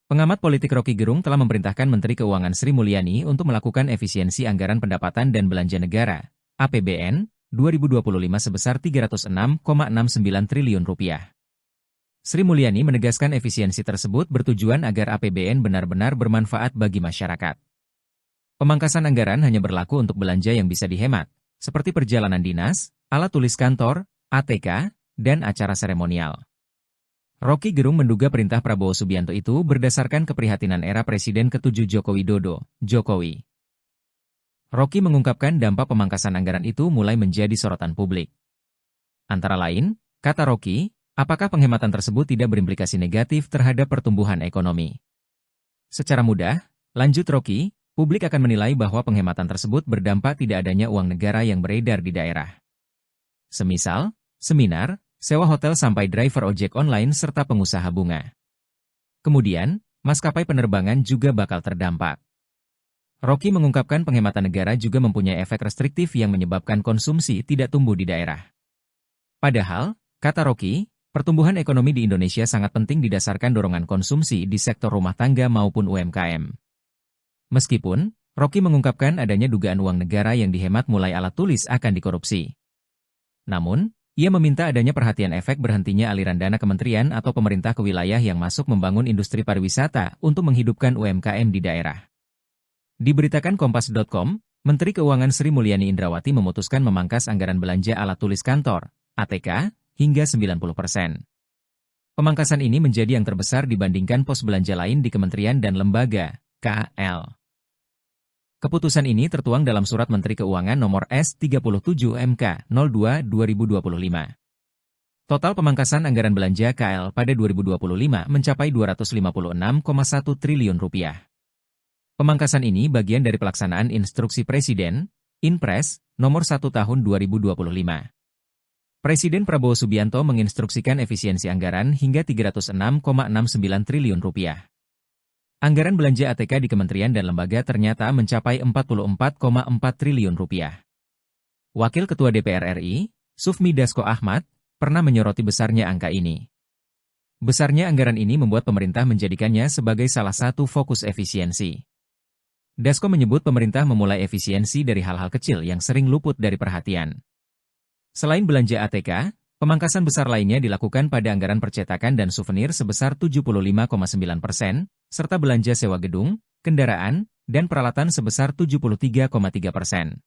Pengamat politik Rocky Gerung telah memerintahkan Menteri Keuangan Sri Mulyani untuk melakukan efisiensi anggaran pendapatan dan belanja negara, APBN, 2025 sebesar Rp306,69 triliun. Sri Mulyani menegaskan efisiensi tersebut bertujuan agar APBN benar-benar bermanfaat bagi masyarakat. Pemangkasan anggaran hanya berlaku untuk belanja yang bisa dihemat, seperti perjalanan dinas, alat tulis kantor, ATK, dan acara seremonial. Rocky Gerung menduga perintah Prabowo Subianto itu berdasarkan keprihatinan era Presiden ke-7 Joko Widodo, Jokowi. Rocky mengungkapkan dampak pemangkasan anggaran itu mulai menjadi sorotan publik. Antara lain, kata Rocky, apakah penghematan tersebut tidak berimplikasi negatif terhadap pertumbuhan ekonomi? Secara mudah, lanjut Rocky, publik akan menilai bahwa penghematan tersebut berdampak tidak adanya uang negara yang beredar di daerah. Semisal, seminar, sewa hotel sampai driver ojek online serta pengusaha bunga. Kemudian, maskapai penerbangan juga bakal terdampak. Rocky mengungkapkan penghematan negara juga mempunyai efek restriktif yang menyebabkan konsumsi tidak tumbuh di daerah. Padahal, kata Rocky, pertumbuhan ekonomi di Indonesia sangat penting didasarkan dorongan konsumsi di sektor rumah tangga maupun UMKM. Meskipun, Rocky mengungkapkan adanya dugaan uang negara yang dihemat mulai alat tulis akan dikorupsi. Namun, ia meminta adanya perhatian efek berhentinya aliran dana kementerian atau pemerintah ke wilayah yang masuk membangun industri pariwisata untuk menghidupkan UMKM di daerah. Diberitakan Kompas.com, Menteri Keuangan Sri Mulyani Indrawati memutuskan memangkas anggaran belanja alat tulis kantor, ATK, hingga 90%. Pemangkasan ini menjadi yang terbesar dibandingkan pos belanja lain di kementerian dan lembaga, KL. Keputusan ini tertuang dalam Surat Menteri Keuangan Nomor S37MK02/2025. Total pemangkasan anggaran belanja KL pada 2025 mencapai Rp256,1 triliun. Pemangkasan ini bagian dari pelaksanaan Instruksi Presiden, Inpres, Nomor 1 Tahun 2025. Presiden Prabowo Subianto menginstruksikan efisiensi anggaran hingga Rp306,69 triliun. Anggaran belanja ATK di kementerian dan lembaga ternyata mencapai Rp44,4 triliun. Wakil Ketua DPR RI, Sufmi Dasko Ahmad, pernah menyoroti besarnya angka ini. Besarnya anggaran ini membuat pemerintah menjadikannya sebagai salah satu fokus efisiensi. Dasko menyebut pemerintah memulai efisiensi dari hal-hal kecil yang sering luput dari perhatian. Selain belanja ATK, pemangkasan besar lainnya dilakukan pada anggaran percetakan dan souvenir sebesar 75,9%, serta belanja sewa gedung, kendaraan, dan peralatan sebesar 73,3%.